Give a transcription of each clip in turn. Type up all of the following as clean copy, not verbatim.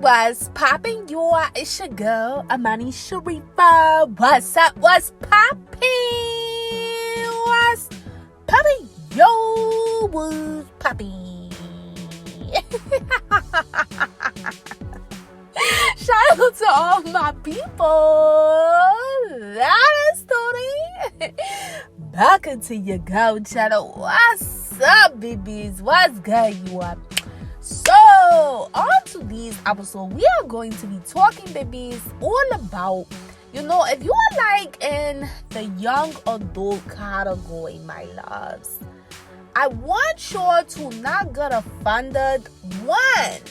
What's poppin', y'all? It's your girl, AmaniSharifah. What's up? What's poppin'? What's poppin'? Yo, what's poppin'? Shout out to all my people. Dynasty. Back into your girl channel. What's up, babies? What's good, you are? So, on to this episode, we are going to be talking, babies, all about, if you are like in the young adult category, my loves, I want you to not get offended when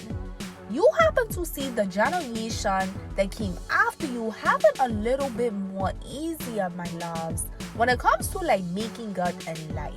you happen to see the generation that came after you having a little bit more easier, my loves, when it comes to like making good in life.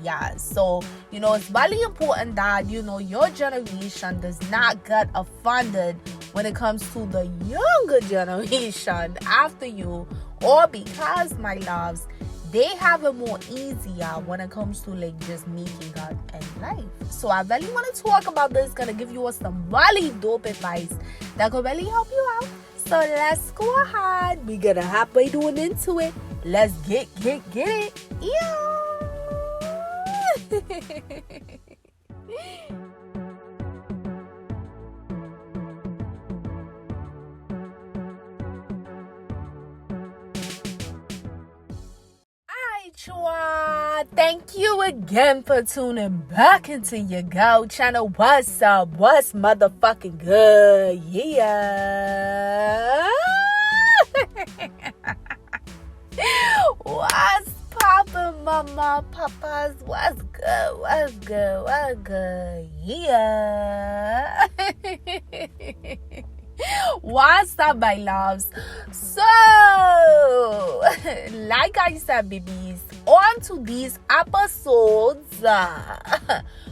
Yeah, so it's very important that your generation does not get offended when it comes to the younger generation after you, or because, my loves, they have it more easier when it comes to like just making good in life. So I really want to talk about this, gonna give you some really dope advice that could really help you out. So let's go ahead, we're gonna hop right on into it. Let's get it. Yeah. Thank you again for tuning back into your girl channel. What's up? What's motherfucking good? Yeah. What's poppin', mama, papas? What's good? What's good? What's good? Yeah. What's up, my loves? So, like I said, babies, on to these episodes,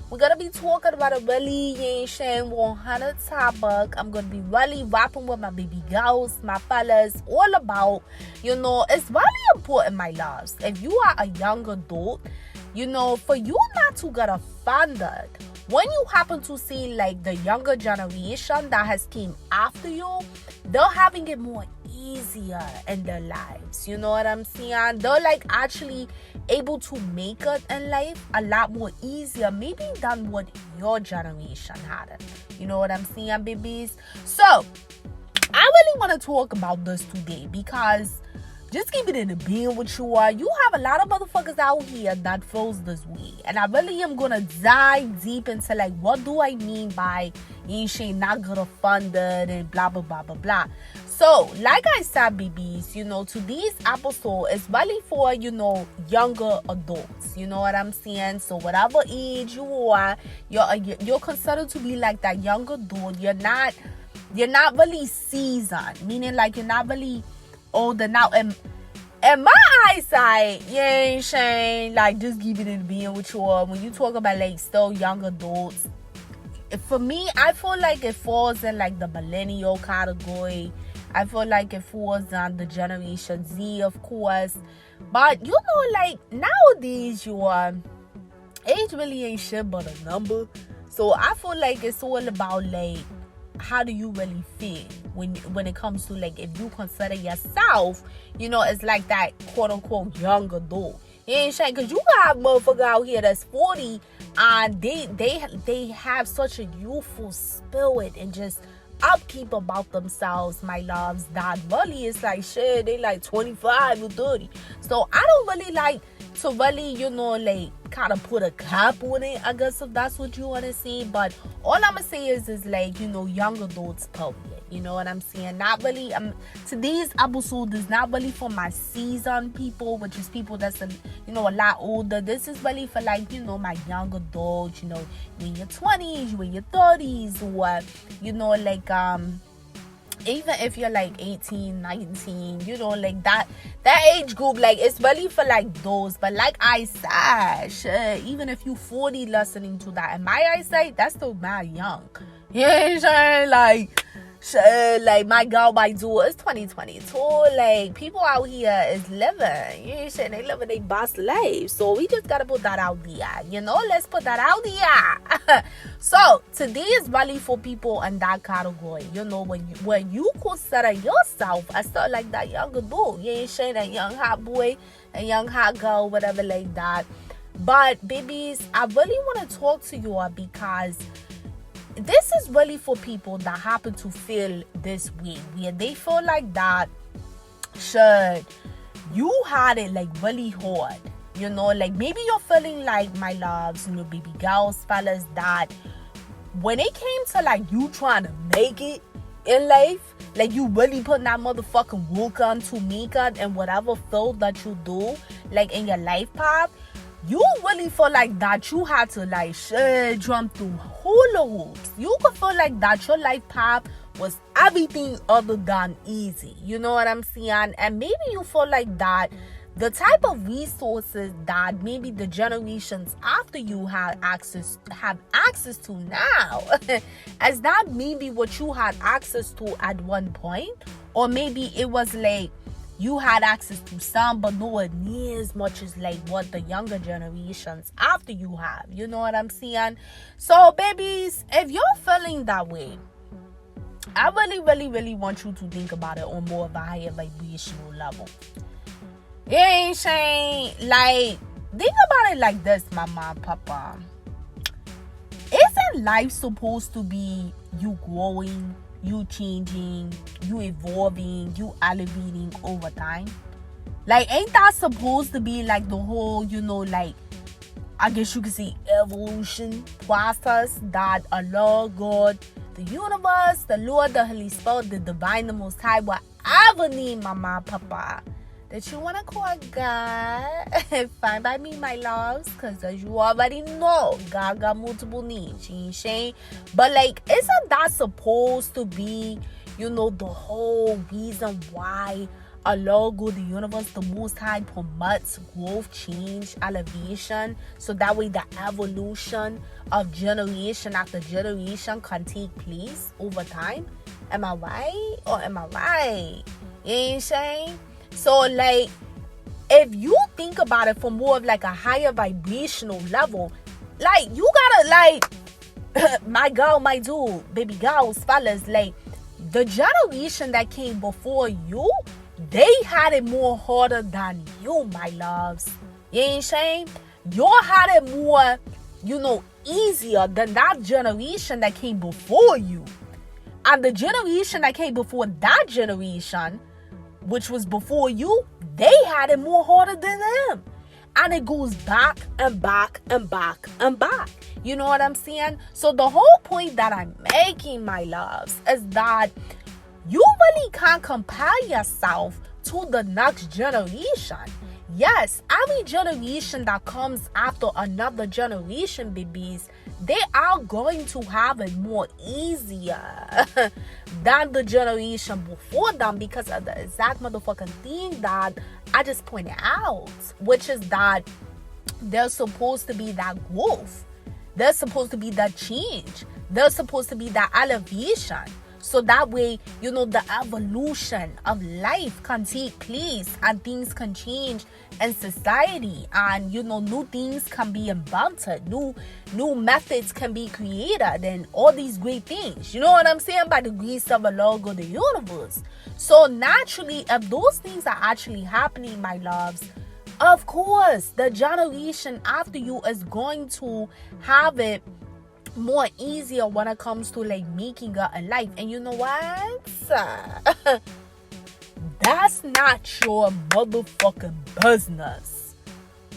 we're gonna be talking about a really ancient 100 topic. I'm gonna be really rapping with my baby girls, my fellas, all about, it's really important, my loves. If you are a young adult, for you not to get offended when you happen to see like the younger generation that has came after you, they're having it more easier in their lives. You know what I'm saying? They're like actually able to make it in life a lot more easier maybe than what your generation had it. You know what I'm saying, babies? So I really want to talk about this today because just keep it in the being with you are. You have a lot of motherfuckers out here that feels this way. And I really am going to dive deep into like, what do I mean by you ain't not get offended and blah, blah, blah, blah, blah. So, like I said, babies, to this episode is really for, younger adults. You know what I'm saying? So, whatever age you are, you're considered to be like that young adult. You're not really seasoned, meaning like you're not really older now. And my eyesight, you ain't saying like just keep it in being with you. When you talk about like still young adults, for me, I feel like it falls in like the millennial category. I feel like it falls on the Generation Z, of course. But like nowadays, age really ain't shit but a number. So I feel like it's all about like, how do you really feel when it comes to like, if you consider yourself, it's like that quote unquote young adult. You ain't saying, because you got motherfucker out here that's 40 and they have such a youthful spirit and just upkeep about themselves, my loves, that really is like shit, they like 25 or 30. So I don't really like to really, like kind of put a cap on it, I guess, if that's what you want to see. But all I'm gonna say is like, young adults period. You know what I'm saying? Not really, today's episode is not really for my seasoned people, which is people that's a lot older. This is really for like, my young adults, you in your 20s, you in your 30s, or, like, even if you're like 18, 19, like that age group, like it's really for like those. But like I said, shit, even if you 40 listening to that, in my eyesight, that's still mad young. You know what I'm saying? Like, Sure, like my girl, my dude, it's 2022. Like people out here is living. You know, shit, they living their boss life. So we just gotta put that out there. You know, let's put that out there. So today is really for people in that category. You know, when you consider yourself as still like that younger dude. You ain't saying that young hot boy, a young hot girl, whatever like that. But babies, I really want to talk to you because this is really for people that happen to feel this way, where they feel like that should you had it like really hard, you know, like maybe you're feeling like, my loves, you know, baby girls, fellas, that when it came to like you trying to make it in life, like you really putting that motherfucking work on to make it and whatever field that you do, like in your life path, you really feel like that you had to like jump through hula hoops. You could feel like that your life path was everything other than easy. You know what I'm saying? And maybe you feel like that the type of resources that maybe the generations after you have access to now, as that maybe what you had access to at one point, or maybe it was like you had access to some, but nowhere near as much as like what the younger generations after you have. You know what I'm saying? So, babies, if you're feeling that way, I really want you to think about it on more of a higher vibrational level. You ain't saying, like, think about it like this, mama and papa. Isn't life supposed to be you growing, you changing, you evolving, you elevating over time? Like, ain't that supposed to be like the whole, you know, like, I guess you could say evolution process that Allah, God, the universe, the Lord, the Holy Spirit, the Divine, the Most High, whatever name, mama, papa, that you want to call God, fine by me, my loves, because as you already know, God got multiple needs. She ain't saying, but like, isn't that supposed to be, you know, the whole reason why Allah, God, the universe, the Most High promotes growth, change, elevation, so that way the evolution of generation after generation can take place over time? Am I right or am I right? You ain't saying? So, like, if you think about it from more of like a higher vibrational level, like, you gotta, like, my girl, my dude, baby girls, fellas, like, the generation that came before you, they had it more harder than you, my loves. You ain't saying? You had it more, you know, easier than that generation that came before you. And the generation that came before that generation, which was before you, they had it more harder than them. And it goes back and back and back and back. You know what I'm saying? So the whole point that I'm making, my loves, is that you really can't compare yourself to the next generation. Yes, every generation that comes after another generation, babies, they are going to have it more easier than the generation before them, because of the exact motherfucking thing that I just pointed out, which is that there's supposed to be that growth. There's supposed to be that change. There's supposed to be that elevation. So that way, you know, the evolution of life can take place and things can change in society, and, you know, new things can be invented, new methods can be created, and all these great things. You know what I'm saying? By the grace of Allah, God, the universe. So naturally, if those things are actually happening, my loves, of course, the generation after you is going to have it more easier when it comes to like making a life. And you know what? That's not your motherfucking business.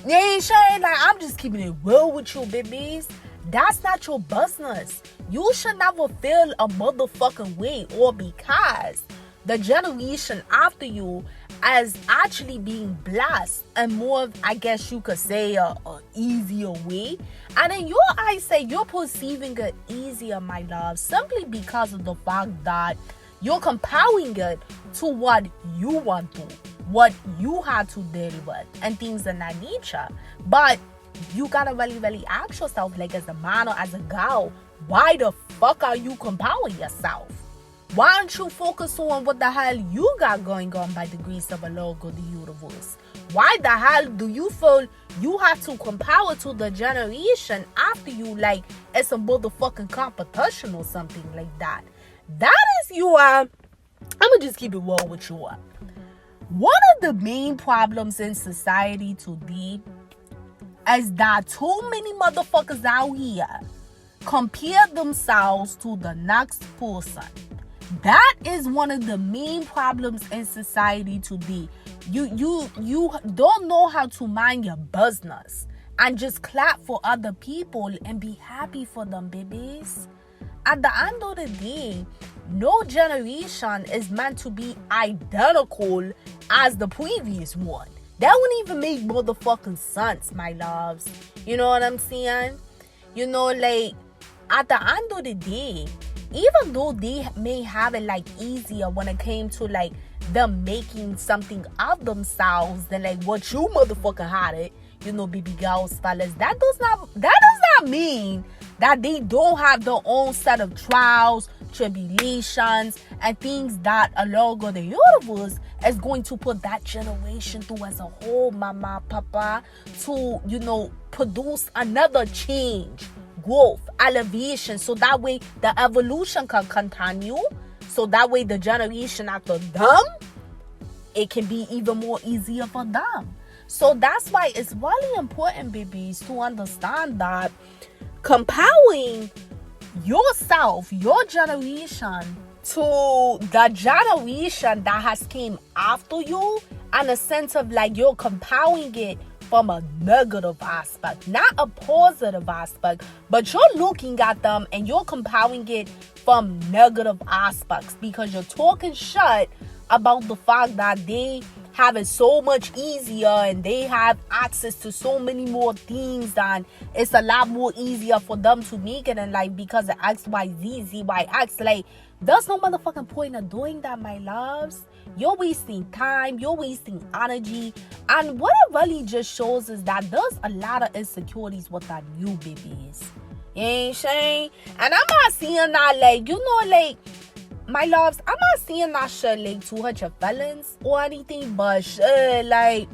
You ain't saying, like, I'm just keeping it real with you, babies. That's not your business. You should never feel a motherfucking way, or because the generation after you as actually being blessed and more, I guess you could say, a easier way. And in your eyes, say you're perceiving it easier, my love, simply because of the fact that you're comparing it to what you want to, what you had to deal with, and things of that nature. But you gotta really ask yourself, like, as a man or as a girl, why the fuck are you comparing yourself? Why don't you focus on what the hell you got going on by the grace of Allah, God, the universe? Why the hell do you feel you have to compare to the generation after you like it's a motherfucking competition or something like that? That is your, I'm gonna just keep it real with you. One of the main problems in society today is that too many motherfuckers out here compare themselves to the next person. That is one of the main problems in society today. You don't know how to mind your business and just clap for other people and be happy for them, babies. At the end of the day, no generation is meant to be identical as the previous one. That wouldn't even make motherfucking sense, my loves. You know what I'm saying? You know, like, at the end of the day, even though they may have it like easier when it came to like them making something of themselves than like what you motherfucker had it, you know, baby girls, fellas, that does not mean that they don't have their own set of trials, tribulations, and things that Allah, God, the universe is going to put that generation through as a whole, mama, papa, to, you know, produce another change, growth, elevation, so that way the evolution can continue, so that way the generation after them, it can be even more easier for them. So that's why it's really important, babies, to understand that comparing yourself, your generation, to the generation that has came after you, in a sense of like you're comparing it from a negative aspect, not a positive aspect, but you're looking at them and you're comparing it from negative aspects because you're talking shit about the fact that they have it so much easier and they have access to so many more things and it's a lot more easier for them to make it in life because of XYZ, ZYX. Like, there's no motherfucking point of doing that, my loves. You're wasting time, you're wasting energy, and what it really just shows is that there's a lot of insecurities with that new babies. You ain't saying? And I'm not seeing that, like, you know, like, my loves, I'm not seeing that shit like to hurt your feelings or anything, but shit, like,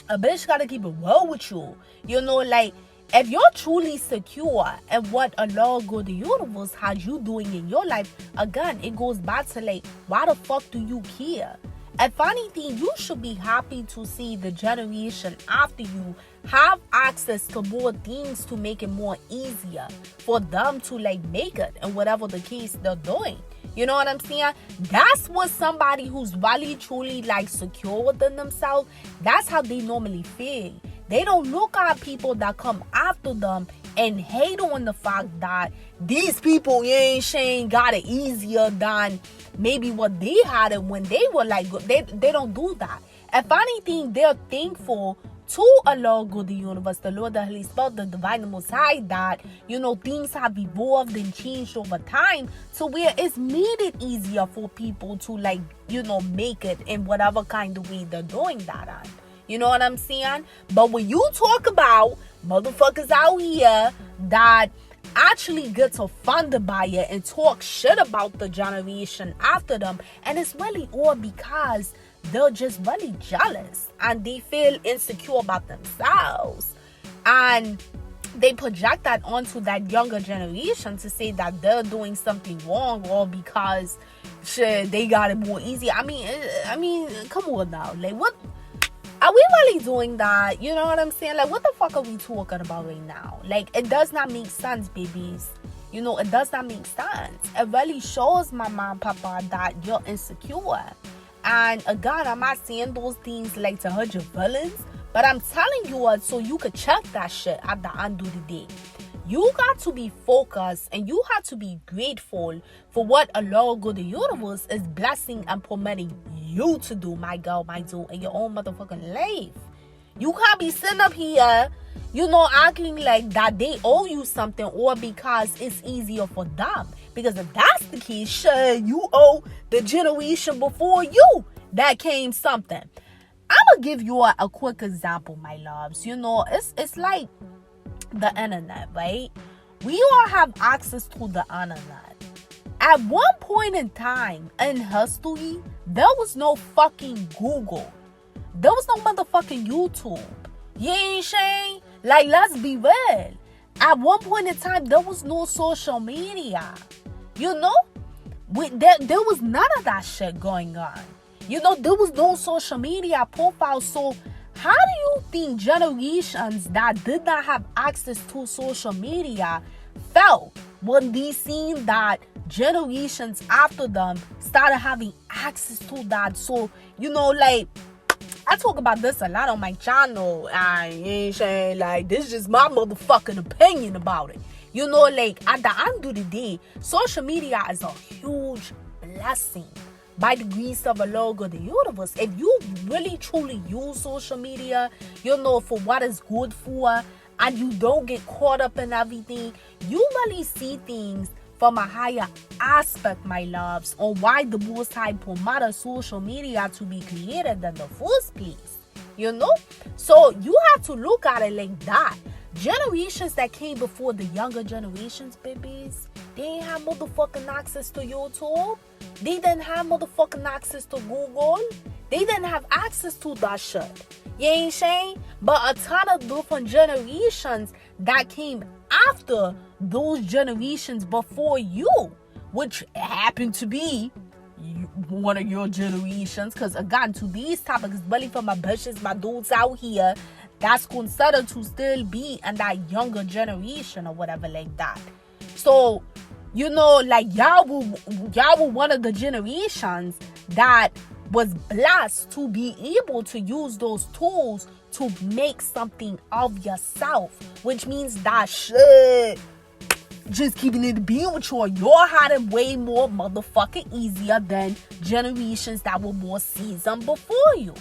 a bitch gotta keep it real with you. You know, like, if you're truly secure in what Allah, God, the universe has you doing in your life, again, it goes back to like, why the fuck do you care? If anything, you should be happy to see the generation after you have access to more things to make it more easier for them to like make it and whatever the case they're doing. You know what I'm saying? That's what somebody who's really truly like secure within themselves, that's how they normally feel. They don't look at people that come after them and hate on the fact that these people, you ain't saying, got it easier than maybe what they had it when they were like good. They don't do that. If anything, they're thankful to Allah, God, the universe, the Lord, the Holy Spirit, the Divine Most High, that, you know, things have evolved and changed over time to where it's made it easier for people to, like, you know, make it in whatever kind of way they're doing that on. You know what I'm saying? But when you talk about motherfuckers out here that actually gets offended by it and talk shit about the generation after them, and it's really all because they're just really jealous and they feel insecure about themselves, and they project that onto that younger generation to say that they're doing something wrong or because shit, they got it more easy. I mean, come on now, like, what are we really doing that? You know what I'm saying? Like, what the fuck are we talking about right now? Like, it does not make sense, babies. You know, it does not make sense. It really shows my mom, papa, that you're insecure. And again, I'm not saying those things like to hurt your feelings, but I'm telling you what, so you could check that shit at the end of the day. You got to be focused and you have to be grateful for what Allah, God, the universe is blessing and permitting you to do, my girl, my dude, in your own motherfucking life. You can't be sitting up here, you know, acting like that they owe you something or because it's easier for them. Because if that's the case, sure, you owe the generation before you that came something. I'm gonna give you a quick example, my loves. You know, it's like the internet, right? We all have access to the internet. At one point in time in history, there was no fucking Google. There was no motherfucking YouTube. You ain't saying? Like, let's be real. At one point in time, there was no social media. You know? There was none of that shit going on. You know, there was no social media profile. So how do you think generations that did not have access to social media felt when they seen that generations after them started having access to that? So, you know, like, I talk about this a lot on my channel. I ain't saying, like, this is just my motherfucking opinion about it. You know, like, at the end of the day, social media is a huge blessing by the grace of the Lord of the universe. If you really truly use social media, you know, for what it's good for, and you don't get caught up in everything, you really see things from a higher aspect, my loves, on why the Most High permitted social media to be created in the first place. You know? So you have to look at it like that. Generations that came before the younger generations, babies, they didn't have motherfucking access to YouTube. They didn't have motherfucking access to Google. They didn't have access to that shit. You ain't saying? But a ton of different generations that came after those generations before you, which happened to be one of your generations, because again, to these topics, really for my bitches, my dudes out here, that's considered to still be in that younger generation or whatever like that. So, you know, like, y'all were one of the generations that was blessed to be able to use those tools to make something of yourself, which means that shit, just keeping it being with you, you're had it way more motherfucking easier than generations that were more seasoned before you.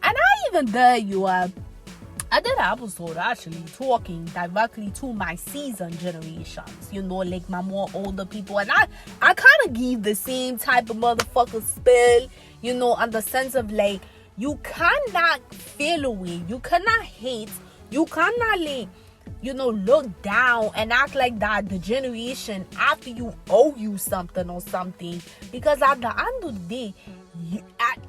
And I even did I did an episode actually talking directly to my seasoned generations, you know, like my more older people. And I kind of give the same type of motherfucker spill, you know, in the sense of, like, you cannot feel away, you cannot hate, you cannot, like, you know, look down and act like that the generation after you owe you something or something. Because at the end of the day,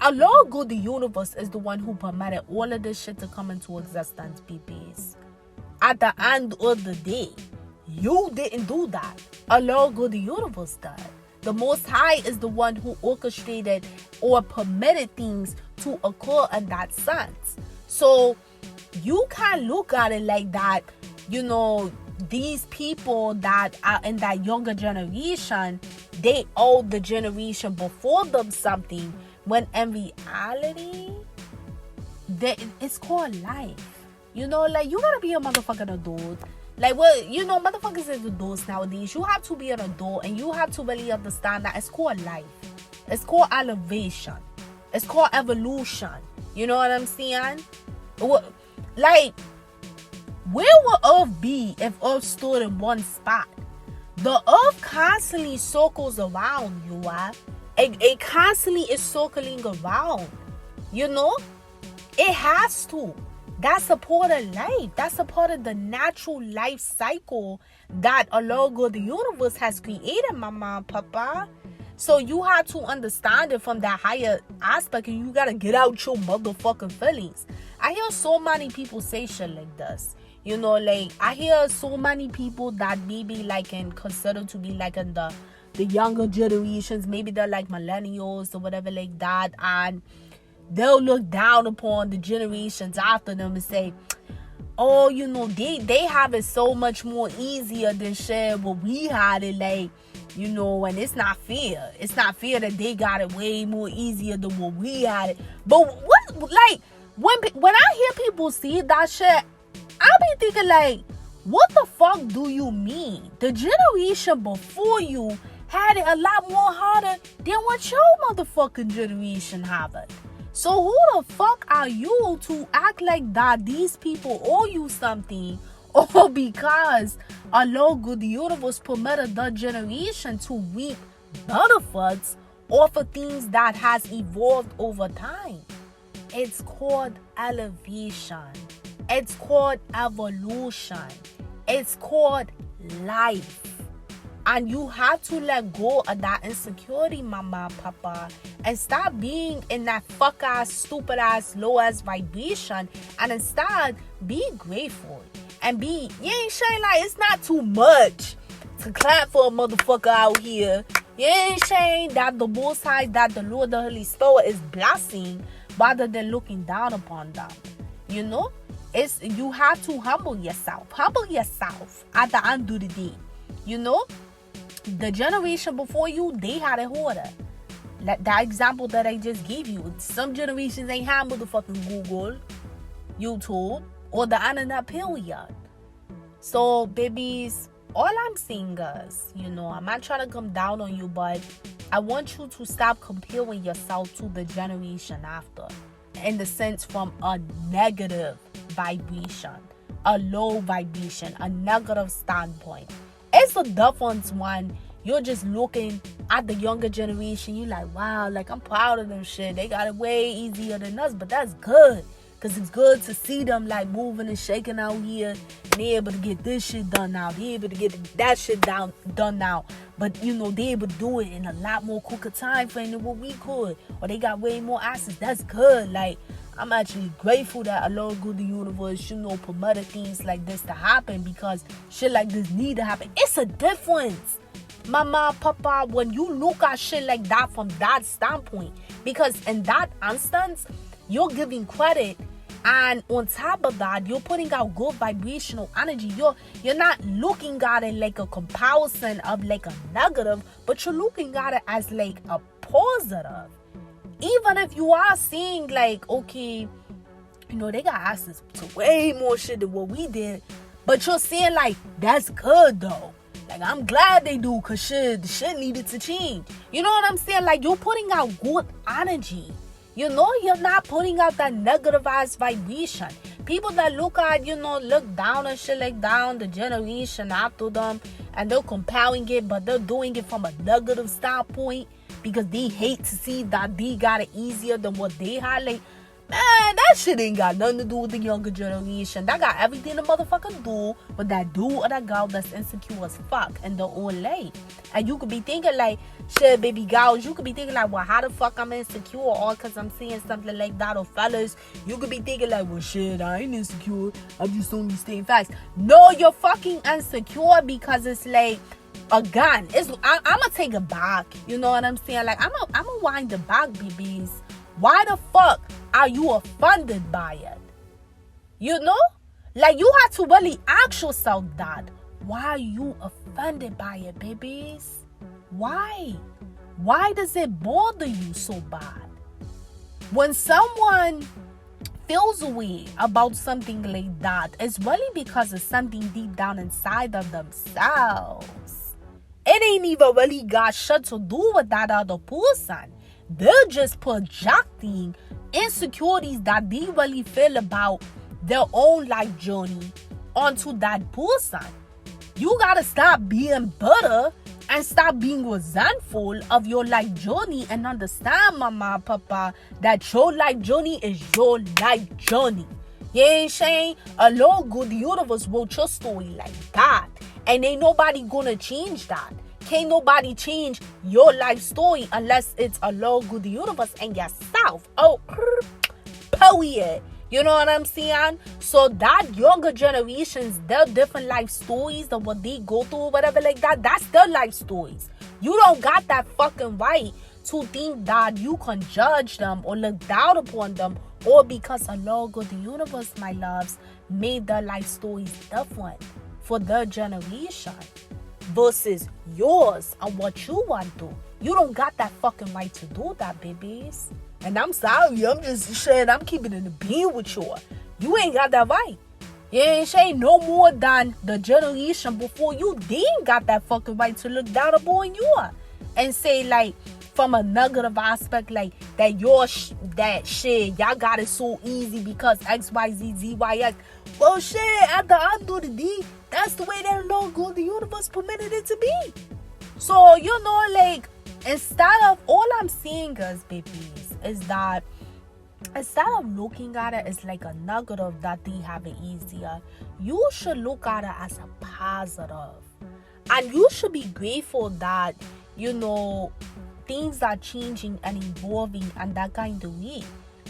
Allah God, the universe, is the one who permitted all of this shit to come into existence, babies. At the end of the day, you didn't do that. Allah God, the universe did. The Most High is the one who orchestrated or permitted things to occur in that sense. So you can't look at it like that, you know, these people that are in that younger generation, they owe the generation before them something, when in reality, it's called life. You know, like, you gotta be a motherfucking adult. Like, well, you know, motherfuckers is adults nowadays. You have to be an adult, and you have to really understand that it's called life. It's called elevation. It's called evolution. You know what I'm saying? Like, where would Earth be if Earth stood in one spot? The Earth constantly circles around, you are. It constantly is circling around. You know? It has to. That's a part of life. That's a part of the natural life cycle that Allah God, the universe, has created, mama and papa. So you have to understand it from that higher aspect, and you gotta get out your motherfucking feelings. I hear so many people say shit like this. You know, like, I hear so many people that maybe, like, and considered to be, like, in the younger generations. Maybe they're, like, millennials or whatever like that. And they'll look down upon the generations after them and say, oh, you know, they have it so much more easier than shit, but we had it, like, you know, and it's not fair. It's not fair that they got it way more easier than what we had it. But what, like, when I hear people say that shit, I be thinking, like, what the fuck do you mean? The generation before you had it a lot more harder than what your motherfucking generation have it. So who the fuck are you to act like that these people owe you something, or because Allah God, the universe, permitted the generation to reap benefits off of things that has evolved over time? It's called elevation. It's called evolution. It's called life. And you have to let go of that insecurity, mama, papa, and stop being in that fuck ass, stupid ass, low ass vibration, and instead be grateful and be, you ain't saying like it's not too much to clap for a motherfucker out here. You ain't saying that the Most High, that the Lord, the Holy Spirit is blessing rather than looking down upon them. You know, you have to humble yourself at the end of the day. You know, the generation before you, they had it harder. Like that example that I just gave you. Some generations ain't had motherfucking Google, YouTube, or the internet period. So, babies, all I'm saying is, you know, I'm not trying to come down on you, but I want you to stop comparing yourself to the generation after. In the sense from a negative vibration, a low vibration, a negative standpoint. It's a difference when you're just looking at the younger generation. You're like, wow, like I'm proud of them shit. They got it way easier than us, but that's good. Because it's good to see them like moving and shaking out here. And they're able to get this shit done now. They're able to get that shit done now. But, you know, they're able to do it in a lot more quicker time frame than what we could. Or they got way more access. That's good. Like, I'm actually grateful that Allah good the universe, you know, permitted things like this to happen. Because shit like this need to happen. It's a difference, mama, papa, when you look at shit like that from that standpoint. Because in that instance, you're giving credit, and on top of that, you're putting out good vibrational energy. You're not looking at it like a comparison of like a negative, but you're looking at it as like a positive. Even if you are seeing like, okay, you know, they got access to way more shit than what we did, but you're saying like, that's good though. Like, I'm glad they do, cause shit, the shit needed to change. You know what I'm saying? Like, you're putting out good energy. You know, you're not putting out that negative ass vibration. People that look down and shit like down the generation after them, and they're comparing it, but they're doing it from a negative standpoint because they hate to see that they got it easier than what they had. Like, man, that shit ain't got nothing to do with the younger generation. That got everything to motherfucking do with that dude or that girl that's insecure as fuck in their own lane. And you could be thinking like, shit, baby girls, you could be thinking like, well, how the fuck I'm insecure? Or because I'm seeing something like that. Or fellas, you could be thinking like, well, shit, I ain't insecure. I'm just only stating facts. No, you're fucking insecure because it's like, again, I'm gonna take it back. You know what I'm saying? Like, I'm gonna wind it back, babies. Why the fuck are you offended by it? You know? Like, you have to really ask yourself that. Why are you offended by it, babies? Why? Why does it bother you so bad? When someone feels a way about something like that, it's really because it's something deep down inside of themselves. It ain't even really got shit to do with that other person. They're just projecting insecurities that they really feel about their own life journey onto that person. You gotta stop being bitter and stop being resentful of your life journey and understand, mama, papa, that your life journey is your life journey. You ain't saying alone good the universe wrote your story like that. And ain't nobody gonna change that. Can't nobody change your life story unless it's Allah, good the universe, and yourself. Oh, period. You know what I'm saying? So that younger generations, their different life stories of what they go through, whatever like that, that's their life stories. You don't got that fucking right to think that you can judge them or look down upon them, or because Allah, good the universe, my loves, made their life stories different for their generation versus yours and what you want to. You don't got that fucking right to do that, babies. And I'm sorry, I'm just saying, I'm keeping it a being with you. You ain't got that right. You ain't saying no more than the generation before you. They ain't got that fucking right to look down upon you and say like, from a negative aspect, like that that shit, y'all got it so easy because X, Y, Z, Z, Y, X. Well, shit, at the end of the day, that's the way that Lord God, the universe permitted it to be. So, you know, like, instead of, all I'm seeing is, babies, is that instead of looking at it as like a negative that they have it easier, you should look at it as a positive. And you should be grateful that, things are changing and evolving and that kind of way.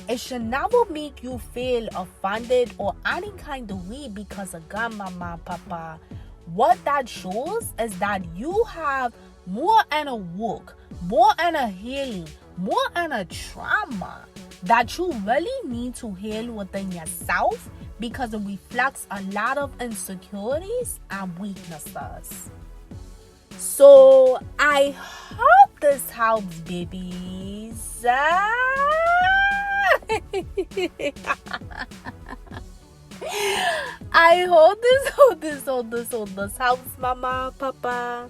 It should never make you feel offended or any kind of way because of God, mama, papa. What that shows is that you have more inner work, more inner healing, more inner trauma that you really need to heal within yourself, because it reflects a lot of insecurities and weaknesses. So I hope this helps, babies. I hope this helps, mama, papa.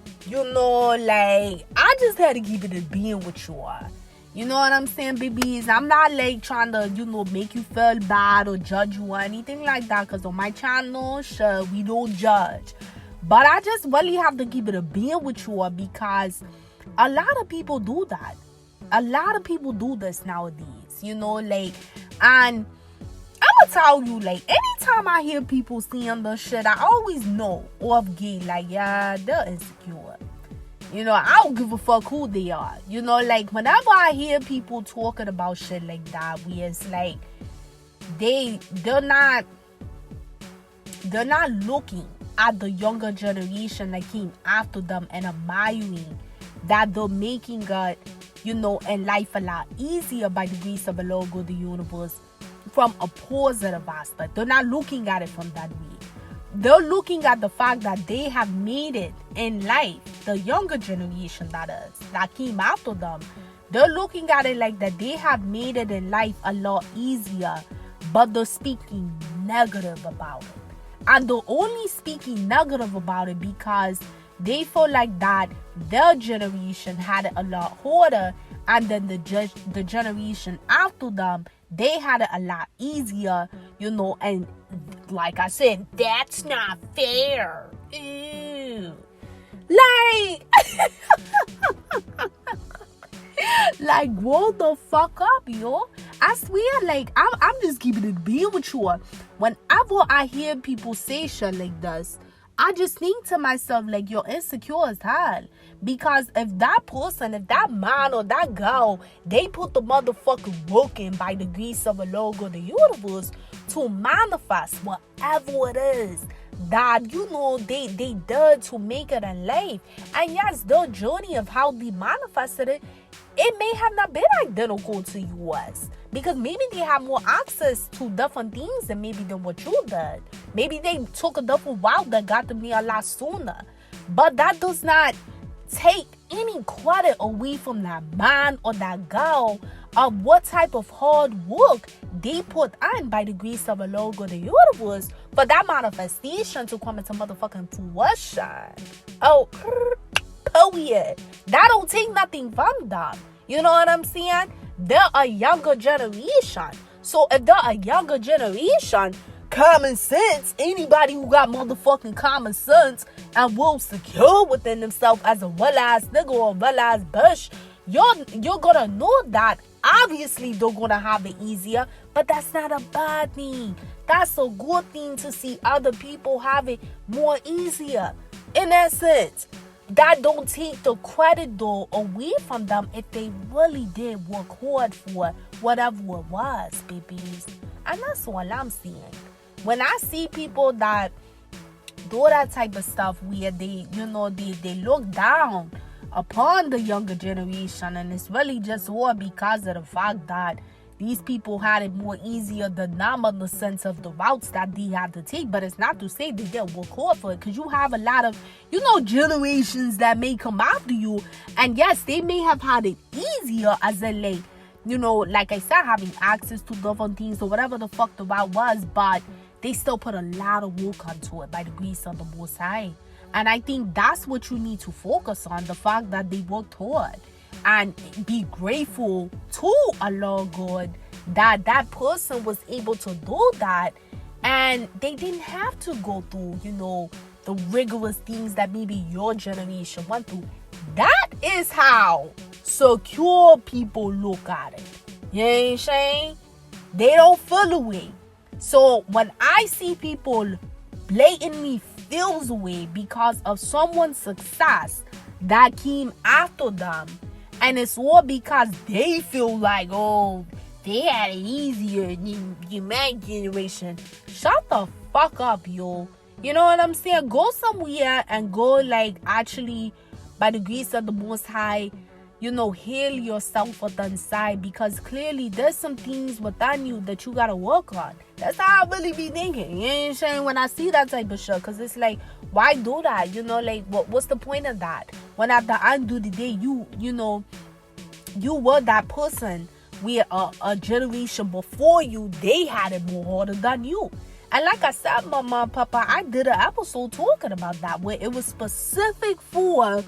I just had to keep it a being with you all. You know what I'm saying, babies? I'm not trying to, make you feel bad or judge you or anything like that. Because on my channel, sure, we don't judge. But I just really have to keep it a being with you all, because a lot of people do that. A lot of people do this nowadays, and I'm gonna tell you, anytime I hear people saying this shit, I always know off gay, yeah, they're insecure. I don't give a fuck who they are. Whenever I hear people talking about shit like that, where it's they're not looking at the younger generation that came after them and admiring that they're making it, in life a lot easier by the grace of the Lord God, the universe, from a positive aspect. They're not looking at it from that way. They're looking at the fact that they have made it in life, the younger generation that came after them. They're looking at it like that they have made it in life a lot easier, but they're speaking negative about it. And they're only speaking negative about it because they feel like that their generation had it a lot harder, and then the generation after them, they had it a lot easier, and like I said, that's not fair. Ew. Grow the fuck up, yo. I swear, I'm just keeping it real with you. Whenever I hear people say shit like this, I just think to myself, you're insecure as hell. Because if that man or that girl, they put the motherfucking work in by the grace of the Lord of the universe to manifest whatever it is that, they did to make it in life. And yes, the journey of how they manifested it, it may have not been identical to yours. Because maybe they have more access to different things than what you did. Maybe they took a different route that got to me a lot sooner. But that does not take any credit away from that man or that girl of what type of hard work they put on by the grace of the Lord of the universe for that manifestation to come into motherfucking fruition. Oh, period. That don't take nothing from them. You know what I'm saying? They're a younger generation. So if they're a younger generation, common sense, anybody who got motherfucking common sense and will secure within themselves as a well-ass nigga or a well-ass bush, you're gonna know that obviously they're gonna have it easier, but that's not a bad thing. That's a good thing to see other people have it more easier. In that sense, that don't take the credit though away from them if they really did work hard for whatever it was, babies. And that's all I'm seeing. When I see people that do that type of stuff where they look down upon the younger generation, and it's really just all because of the fact that these people had it more easier than them in the sense of the routes that they had to take. But it's not to say they didn't work hard for it, because you have a lot of, generations that may come after you. And yes, they may have had it easier as a like I said, having access to different things or whatever the fuck the route was, but they still put a lot of work onto it by the grace of the Most High. And I think that's what you need to focus on, the fact that they worked hard. And be grateful to Allah God that that person was able to do that, and they didn't have to go through, the rigorous things that maybe your generation went through. That is how secure people look at it. You ain't saying? They don't feel away. So when I see people blatantly feels away because of someone's success that came after them. And it's all because they feel like, oh, they had it easier than my generation. Shut the fuck up, yo. You know what I'm saying? Go somewhere and go, like, actually, by the grace of the Most High, you know, heal yourself on the inside, because clearly there's some things within you that you gotta work on. That's how I really be thinking. You know what I'm saying? When I see that type of shit, because it's like, why do that? You know, like, what's the point of that? When at the end of the day, you know, you were that person where a generation before you, they had it more harder than you. And like I said, Mama and Papa, I did an episode talking about that, where it was specific for,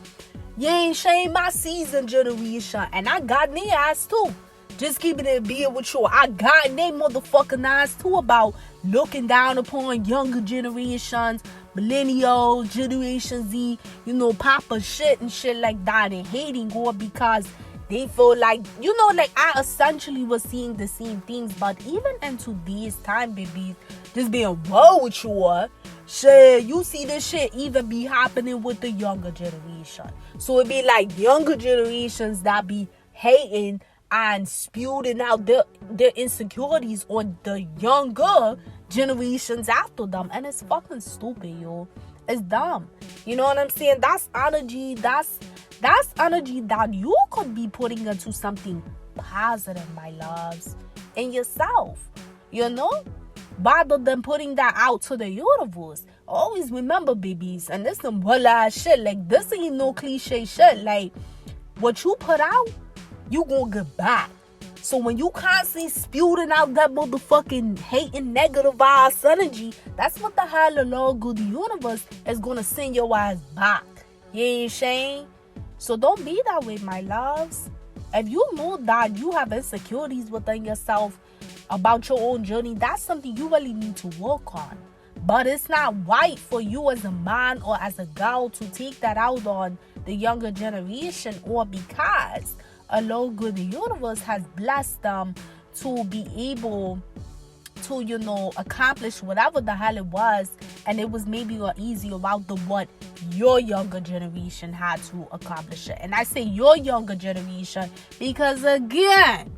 you ain't shame my season generation. And I got in their ass too. Just keeping it being with you. I got in their motherfucking ass too about looking down upon younger generations, millennials, Generation Z, you know, Papa shit and shit like that, and hating or because they feel like, you know, like I essentially was seeing the same things. But even into these time, babies, just being woe with you, shit, you see this shit even be happening with the younger generation. So it be like younger generations that be hating and spewing out their insecurities on the younger generations after them. And it's fucking stupid, yo. It's dumb. You know what I'm saying? That's energy. That's energy that you could be putting into something positive, my loves, in yourself, you know, rather than putting that out to the universe. Always remember, babies, and this some voila shit, like, this ain't no cliche shit. Like, what you put out, you gonna get back. So when you constantly spewing out that motherfucking hating negative ass energy, that's what the hell the Lord good the universe is gonna send your ass back. You ain't shame. So don't be that way, my loves. If you know that you have insecurities within yourself about your own journey, that's something you really need to work on. But it's not right for you as a man or as a girl to take that out on the younger generation, or because alone good the universe has blessed them to be able to, you know, accomplish whatever the hell it was, and it was maybe an easier route than what your younger generation had to accomplish it. And I say your younger generation because, again,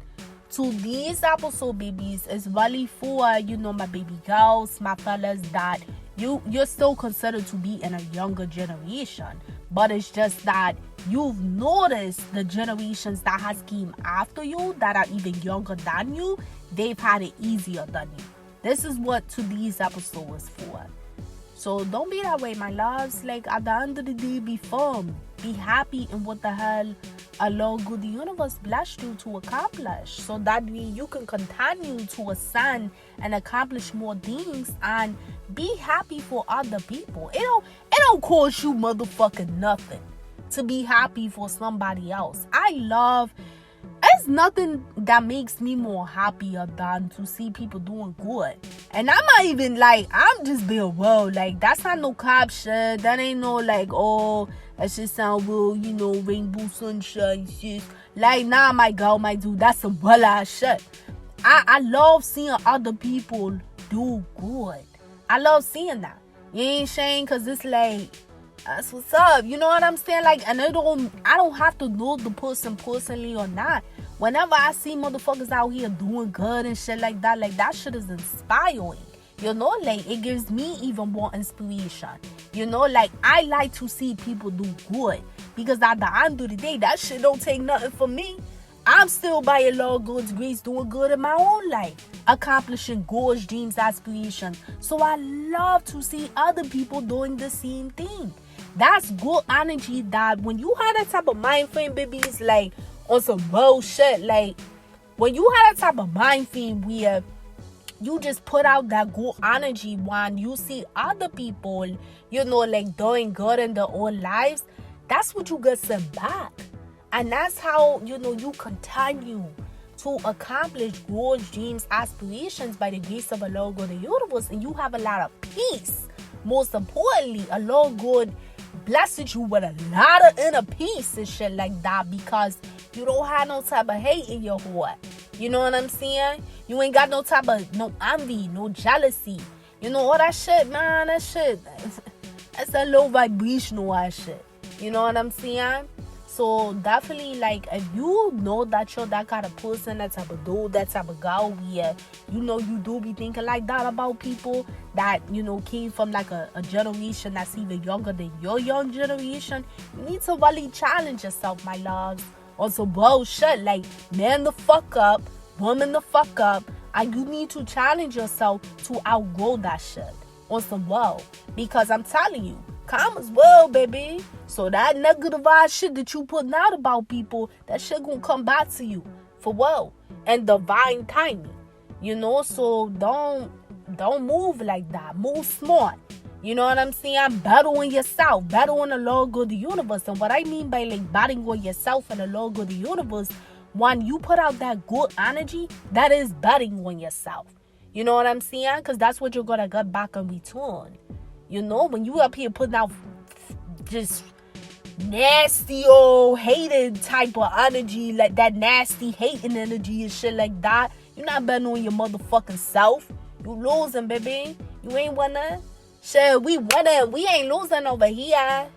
to these episode, babies, is really for, you know, my baby girls, my fellas, that you're still considered to be in a younger generation, but it's just that you've noticed the generations that has came after you, that are even younger than you, they've had it easier than you. This is what to these episodes is for. So don't be that way, my loves. Like, at the end of the day, be firm, be happy in what the hell Allah good the universe blessed you to accomplish, so that way you can continue to ascend and accomplish more things and be happy for other people. It don't cost you motherfucking nothing to be happy for somebody else. There's nothing that makes me more happier than to see people doing good. And I'm not even like, I'm just being real. Like, that's not no cop shit. That ain't no like, oh, that shit sound real, you know, rainbow sunshine shit. Like, nah, my girl, my dude, that's some well ass shit. I love seeing other people do good. I love seeing that. You ain't saying, cause it's like, that's what's up. You know what I'm saying? Like, and I don't have to know the person personally or not. Whenever I see motherfuckers out here doing good and shit like that shit is inspiring. You know, like, it gives me even more inspiration. You know, like, I like to see people do good, because at the end of the day, that shit don't take nothing from me. I'm still, by a Lord God's grace, doing good in my own life, accomplishing goals, dreams, aspirations. So I love to see other people doing the same thing. That's good energy. That when you have that type of mind frame, babies, like, on some bullshit, like, when you have that type of mind frame where you just put out that good energy when you see other people, you know, like, doing good in their own lives, that's what you get sent back. And that's how, you know, you continue to accomplish goals, dreams, aspirations by the grace of Allah God the universe, and you have a lot of peace. Most importantly, Allah God blesses you with a lot of inner peace and shit like that, because you don't have no type of hate in your heart. You know what I'm saying? You ain't got no type of, no envy, no jealousy. You know, all that shit, man, that shit, That's a low vibrational ass shit. You know what I'm saying? So definitely, like, if you know that you're that kind of person, that type of dude, that type of girl, yeah, you know, you do be thinking like that about people that, you know, came from like a generation that's even younger than your young generation. You need to really challenge yourself, my loves, on some bullshit. Like, man the fuck up, woman the fuck up, and you need to challenge yourself to outgrow that shit on some well. Because I'm telling you, karma's well, baby. So that negative ass shit that you putting out about people, that shit gonna come back to you for well and divine timing. You know, so don't move like that. Move smart. You know what I'm saying? Battle on yourself. Battle on the Lord of the universe. And what I mean by like battling on yourself and the Lord of the universe, when you put out that good energy, that is betting on yourself. You know what I'm saying? Because that's what you're gonna get back in return. You know, when you up here putting out just nasty old hated type of energy, like that nasty hating energy and shit like that, you're not betting on your motherfucking self. You losing, baby. You ain't winning. Shit, we winning. We ain't losing over here.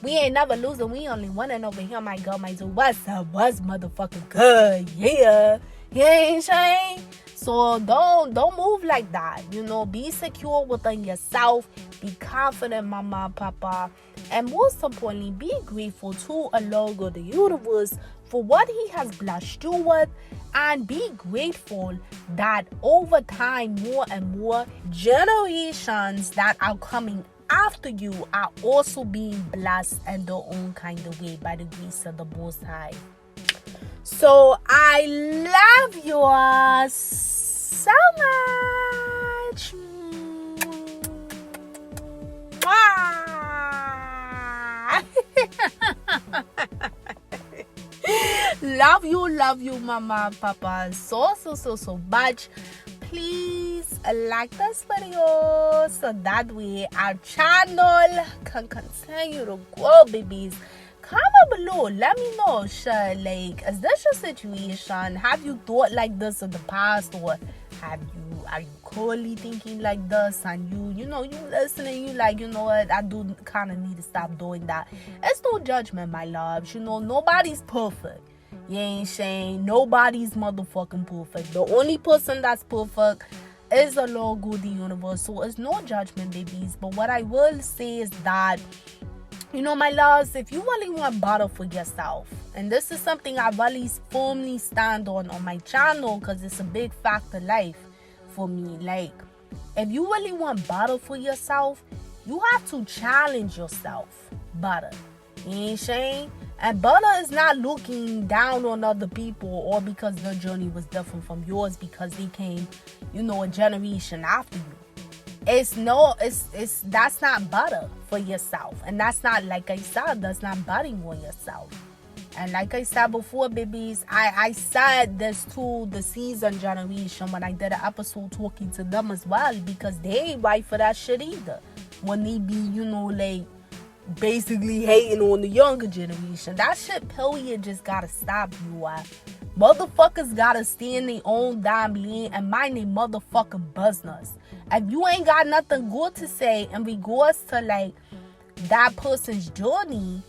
We ain't never losing. We only winning over here, my girl, my dude. What's up? What's motherfucking good? Yeah. You ain't saying? So don't move like that. You know, be secure within yourself. Be confident, mama, papa. And most importantly, be grateful to Allah, God, the universe, for what he has blessed you with. And be grateful that over time, more and more generations that are coming after you are also being blessed in their own kind of way by the grace of the Most High. So I love you all so much. Love you, mama, papa, so much. Please like this video so that way our channel can continue to grow, babies. Comment below, let me know, like, is this your situation? Have you thought like this in the past, or are you currently thinking like this? And you know, you listening, you like, you know what, I do kind of need to stop doing that. It's no judgment, my loves. You know, nobody's perfect. You ain't saying nobody's motherfucking perfect. The only person that's perfect is the Lord God, the universe. So it's no judgment, babies. But what I will say is that, you know, my loves, if you really want better for yourself, and this is something I really firmly stand on my channel, because it's a big factor life for me. Like, if you really want better for yourself, you have to challenge yourself better. You ain't saying? And better is not looking down on other people, or because their journey was different from yours because they came, you know, a generation after you. That's not better for yourself. And that's not, like I said, that's not betting on yourself. And like I said before, babies, I said this to the seasoned generation when I did an episode talking to them as well, because they ain't right for that shit either. When they be, you know, like, basically hating on the younger generation. That shit, period, just gotta stop, you. Motherfuckers gotta stay in their own damn lane and mind their motherfucking business. If you ain't got nothing good to say in regards to, like, that person's journey,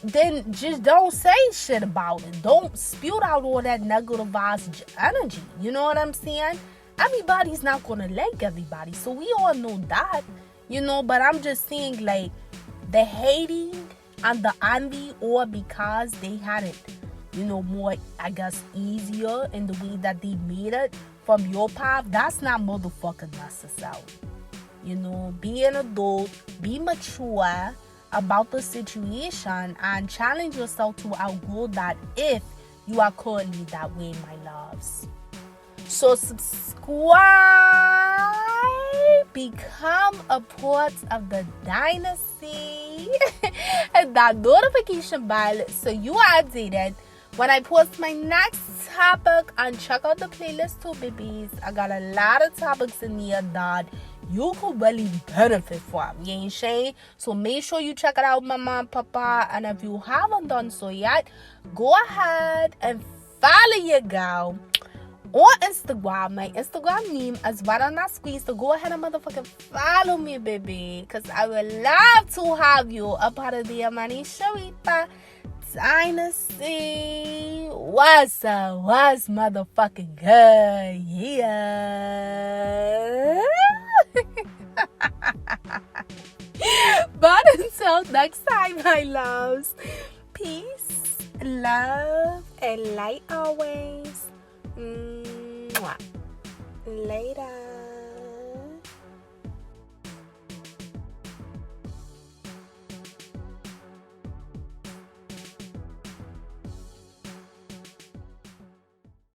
then just don't say shit about it. Don't spew out all that negative ass energy. You know what I'm saying? Everybody's not gonna like everybody, so we all know that, you know. But I'm just saying, like, the hating and the envy, or because they had it, you know, more, I guess, easier in the way that they made it from your path, that's not motherfucking necessary. You know, be an adult, be mature about the situation, and challenge yourself to outgrow that if you are currently that way, my loves. So subscribe, become a part of the Dynasty, and that notification bell so you are updated when I post my next topic. And check out the playlist too, babies. I got a lot of topics in here that you could really benefit from. You ain't saying? So make sure you check it out, mama and papa. And if you haven't done so yet, go ahead and follow your girl on Instagram. My Instagram name is right on that screen. So go ahead and motherfucking follow me, baby. Because I would love to have you a part of the AmaniSharifah Dynasty. What's up? What's motherfucking good? Yeah. But until next time, my loves, peace, love, and light always. Mwah. Later.